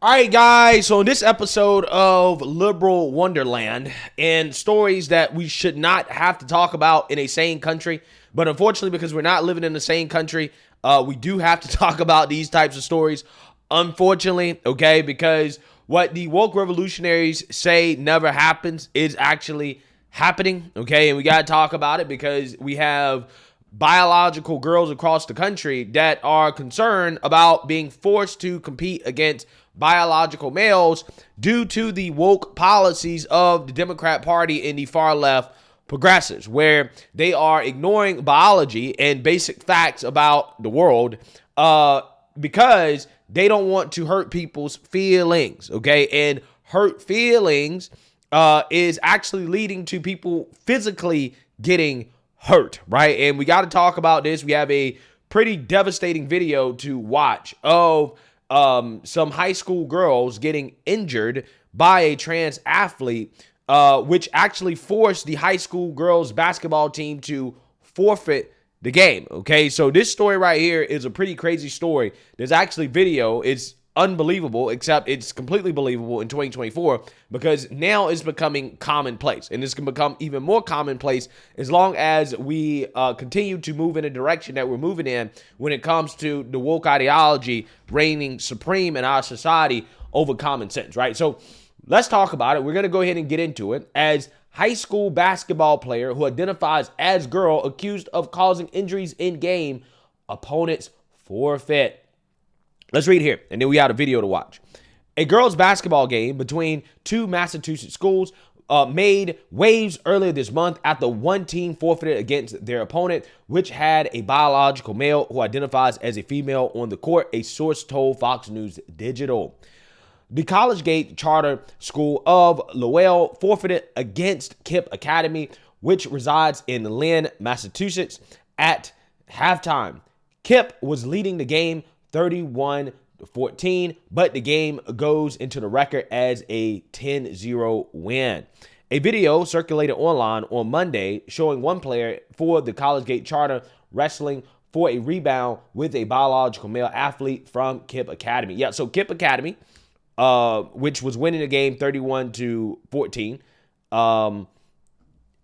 All right, guys. So in this episode of Liberal Wonderland and stories that we should not have to talk about in a sane country, but unfortunately, because we're not living in the same country, we do have to talk about these types of stories. Unfortunately, okay, because what the woke revolutionaries say never happens is actually happening, okay, and we got to talk about it because we have biological girls across the country that are concerned about being forced to compete against biological males due to the woke policies of the Democrat Party and the far left progressives, where they are ignoring biology and basic facts about the world because they don't want to hurt people's feelings, okay? And hurt feelings is actually leading to people physically getting hurt, right? And we got to talk about this. We have a pretty devastating video to watch of some high school girls getting injured by a trans athlete, which actually forced the high school girls basketball team to forfeit the game. Okay, so this story right here is a pretty crazy story. There's actually video. It's unbelievable, except it's completely believable in 2024 because now it's becoming commonplace, and this can become even more commonplace as long as we continue to move in a direction that we're moving in when it comes to the woke ideology reigning supreme in our society over common sense, right? So let's talk about it. We're going to go ahead and get into it. As high school basketball player who identifies as girl accused of causing injuries in game, opponents forfeit. Let's read here, and then we have a video to watch. A girls' basketball game between two Massachusetts schools made waves earlier this month after one team forfeited against their opponent, which had a biological male who identifies as a female on the court, a source told Fox News Digital. The Collegate Charter School of Lowell forfeited against KIPP Academy, which resides in Lynn, Massachusetts, at halftime. KIPP was leading the game 31-14, but the game goes into the record as a 10-0 win. A video circulated online on Monday showing one player for the Collegate Charter wrestling for a rebound with a biological male athlete from KIPP Academy. Yeah, so KIPP Academy, which was winning the game 31-14,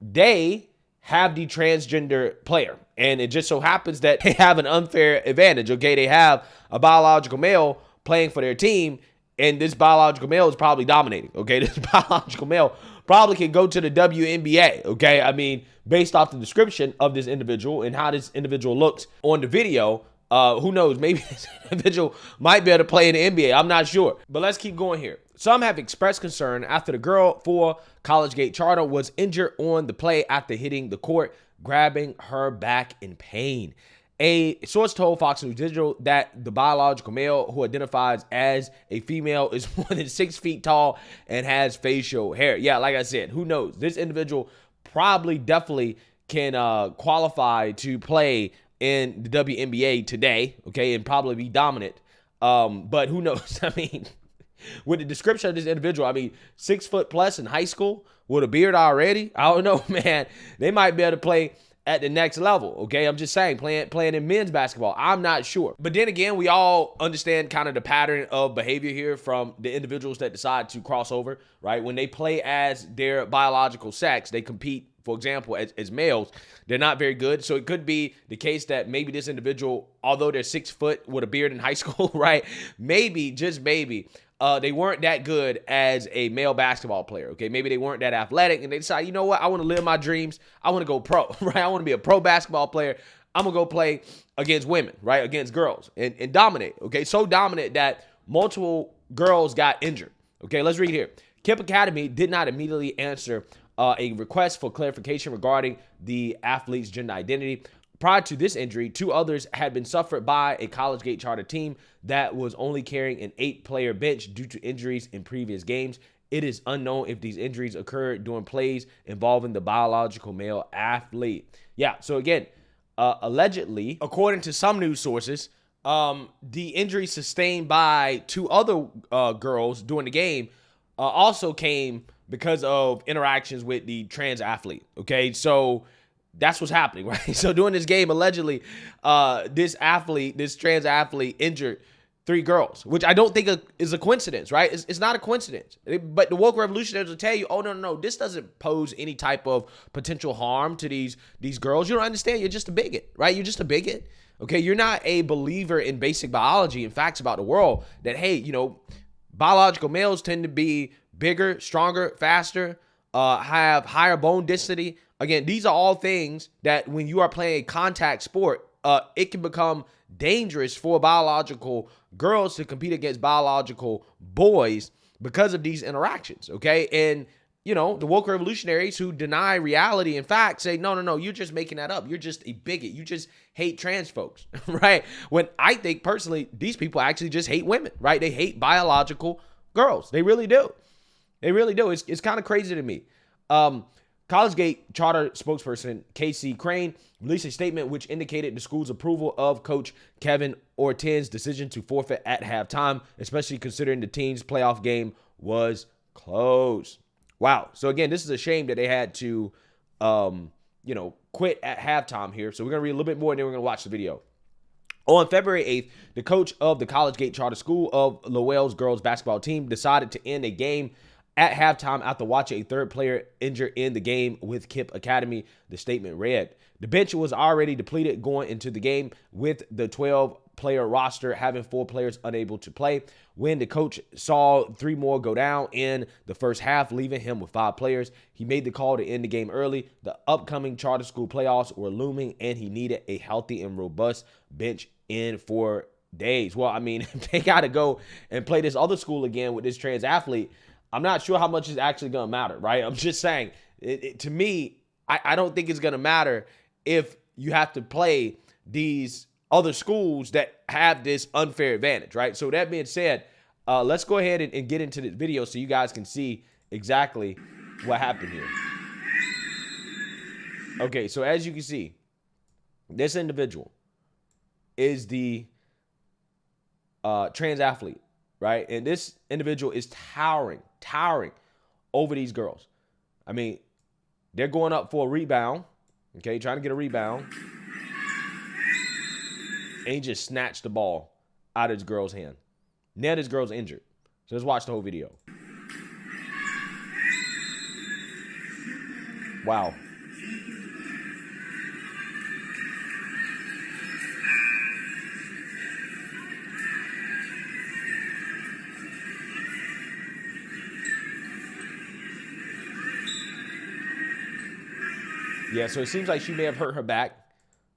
they have the transgender player. And it just so happens that they have an unfair advantage, okay? They have a biological male playing for their team, and this biological male is probably dominating, okay? This biological male probably can go to the WNBA, okay? I mean, based off the description of this individual and how this individual looks on the video, who knows? Maybe this individual might be able to play in the NBA. I'm not sure. But let's keep going here. Some have expressed concern after the girl for Collegate Charter was injured on the play after hitting the court, grabbing her back in pain. A source told Fox News Digital that the biological male, who identifies as a female, is more than 6 feet tall and has facial hair. Yeah, like I said, who knows? This individual probably definitely can qualify to play in the WNBA today, okay, and probably be dominant. But who knows? I mean, with the description of this individual, I mean, 6 foot plus in high school with a beard already. I don't know, man. They might be able to play at the next level, okay? I'm just saying, playing in men's basketball. I'm not sure. But then again, we all understand kind of the pattern of behavior here from the individuals that decide to cross over, right? When they play as their biological sex, they compete, for example, as males. They're not very good. So it could be the case that maybe this individual, although they're 6 foot with a beard in high school, right? Maybe, just maybe, they weren't that good as a male basketball player, okay? Maybe they weren't that athletic, and they decided, you know what? I want to live my dreams. I want to go pro, right? I want to be a pro basketball player. I'm going to go play against women, right? Against girls and dominate, okay? So dominant that multiple girls got injured, okay? Let's read here. KIPP Academy did not immediately answer a request for clarification regarding the athlete's gender identity. Prior to this injury, 2 others had been suffered by a Collegate Charter team that was only carrying an 8-player bench due to injuries in previous games. It is unknown if these injuries occurred during plays involving the biological male athlete. Yeah, so again, allegedly, according to some news sources, the injuries sustained by 2 other girls during the game also came because of interactions with the trans athlete, okay? So that's what's happening, right? So during this game, allegedly, this trans athlete injured 3 girls, which I don't think is a coincidence, right? It's not a coincidence. But the woke revolutionaries will tell you, oh, no, this doesn't pose any type of potential harm to these girls. You don't understand. You're just a bigot, right? You're just a bigot. Okay, you're not a believer in basic biology and facts about the world that, hey, biological males tend to be bigger, stronger, faster, have higher bone density. Again, these are all things that when you are playing a contact sport, it can become dangerous for biological girls to compete against biological boys because of these interactions, okay? And, the woke revolutionaries who deny reality and fact say, no, you're just making that up. You're just a bigot. You just hate trans folks, right? When I think personally, these people actually just hate women, right? They hate biological girls. They really do. They really do. It's kind of crazy to me. Collegegate charter spokesperson Casey Crane released a statement which indicated the school's approval of Coach Kevin Ortin's decision to forfeit at halftime, especially considering the team's playoff game was close. Wow. So again, this is a shame that they had to, quit at halftime here. So we're going to read a little bit more and then we're going to watch the video. On February 8th, the coach of the Collegegate Charter School of Lowell's girls basketball team decided to end a game at halftime after watching a third player injured in the game with Kip Academy. The statement read, the bench was already depleted going into the game with the 12-player roster having 4 players unable to play. When the coach saw 3 more go down in the first half, leaving him with 5 players, he made the call to end the game early. The upcoming charter school playoffs were looming, and he needed a healthy and robust bench in 4 days. Well, I mean, if they got to go and play this other school again with this trans athlete, I'm not sure how much is actually going to matter, right? I'm just saying, to me, I don't think it's going to matter if you have to play these other schools that have this unfair advantage, right? So that being said, let's go ahead and get into this video so you guys can see exactly what happened here. Okay, so as you can see, this individual is the trans athlete, right? And this individual is towering over these girls. I mean, they're going up for a rebound, okay, trying to get a rebound. And he just snatched the ball out of this girl's hand. Now this girl's injured. So let's watch the whole video. Wow. Yeah, so it seems like she may have hurt her back.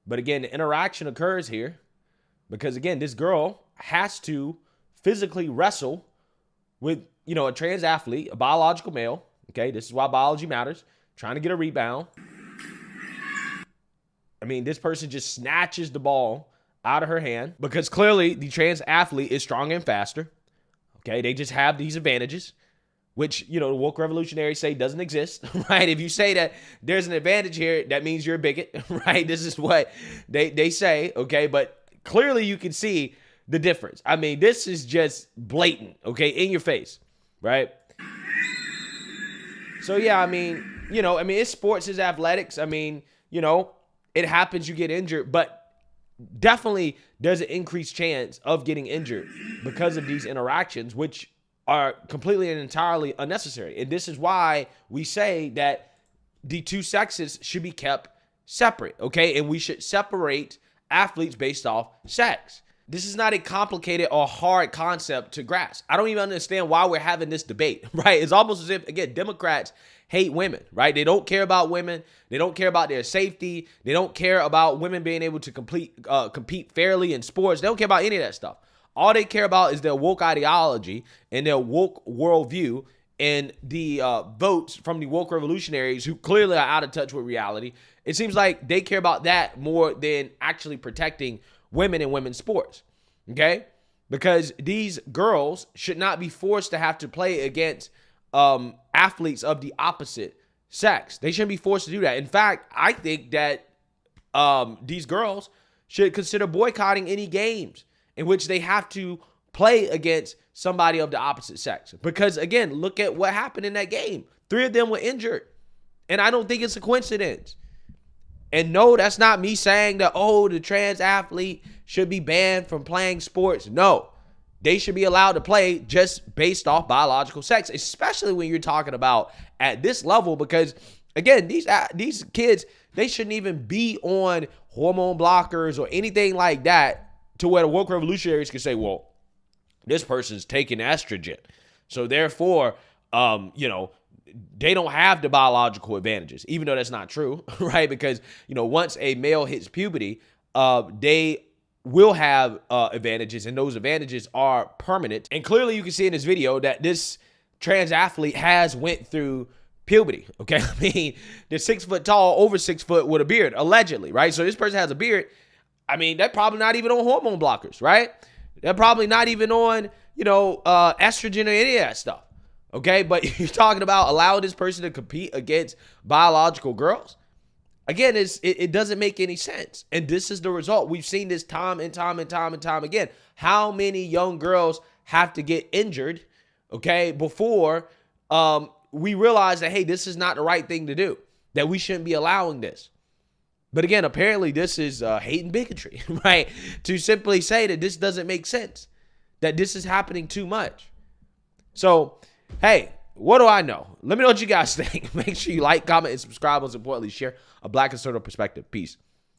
But again, the interaction occurs here because, again, this girl has to physically wrestle with, a trans athlete, a biological male. Okay, this is why biology matters. Trying to get a rebound. I mean, this person just snatches the ball out of her hand because clearly the trans athlete is stronger and faster. Okay, they just have these advantages, which, the woke revolutionaries say doesn't exist, right? If you say that there's an advantage here, that means you're a bigot, right? This is what they say, okay? But clearly you can see the difference. I mean, this is just blatant, okay? In your face, right? So, yeah, I mean, it's sports, it's athletics. I mean, it happens, you get injured, but definitely there's an increased chance of getting injured because of these interactions, which are completely and entirely unnecessary. And this is why we say that the two sexes should be kept separate, okay? And we should separate athletes based off sex. This is not a complicated or hard concept to grasp. I don't even understand why we're having this debate, right? It's almost as if, again, Democrats hate women, right? They don't care about women. They don't care about their safety. They don't care about women being able to compete fairly in sports. They don't care about any of that stuff. All they care about is their woke ideology and their woke worldview and the votes from the woke revolutionaries who clearly are out of touch with reality. It seems like they care about that more than actually protecting women in women's sports, okay? Because these girls should not be forced to have to play against athletes of the opposite sex. They shouldn't be forced to do that. In fact, I think that these girls should consider boycotting any games in which they have to play against somebody of the opposite sex. Because, again, look at what happened in that game. 3 of them were injured. And I don't think it's a coincidence. And no, that's not me saying that, the trans athlete should be banned from playing sports. No, they should be allowed to play just based off biological sex, especially when you're talking about at this level, because again, these kids, they shouldn't even be on hormone blockers or anything like that to where the woke revolutionaries can say, well, this person's taking estrogen, so therefore, they don't have the biological advantages, even though that's not true, right? Because, once a male hits puberty, they will have advantages, and those advantages are permanent. And clearly you can see in this video that this trans athlete has went through puberty, okay? I mean, they're 6 foot tall, over 6 foot with a beard, allegedly, right? So this person has a beard. I mean, they're probably not even on hormone blockers, right? They're probably not even on, estrogen or any of that stuff, okay? But you're talking about allowing this person to compete against biological girls? Again, it doesn't make any sense. And this is the result. We've seen this time and time and time and time again. How many young girls have to get injured, okay, before we realize that, hey, this is not the right thing to do, that we shouldn't be allowing this. But again, apparently this is hate and bigotry, right? To simply say that this doesn't make sense, that this is happening too much. So, hey, what do I know? Let me know what you guys think. Make sure you like, comment, and subscribe. Most importantly, share a Black conservative perspective. Peace.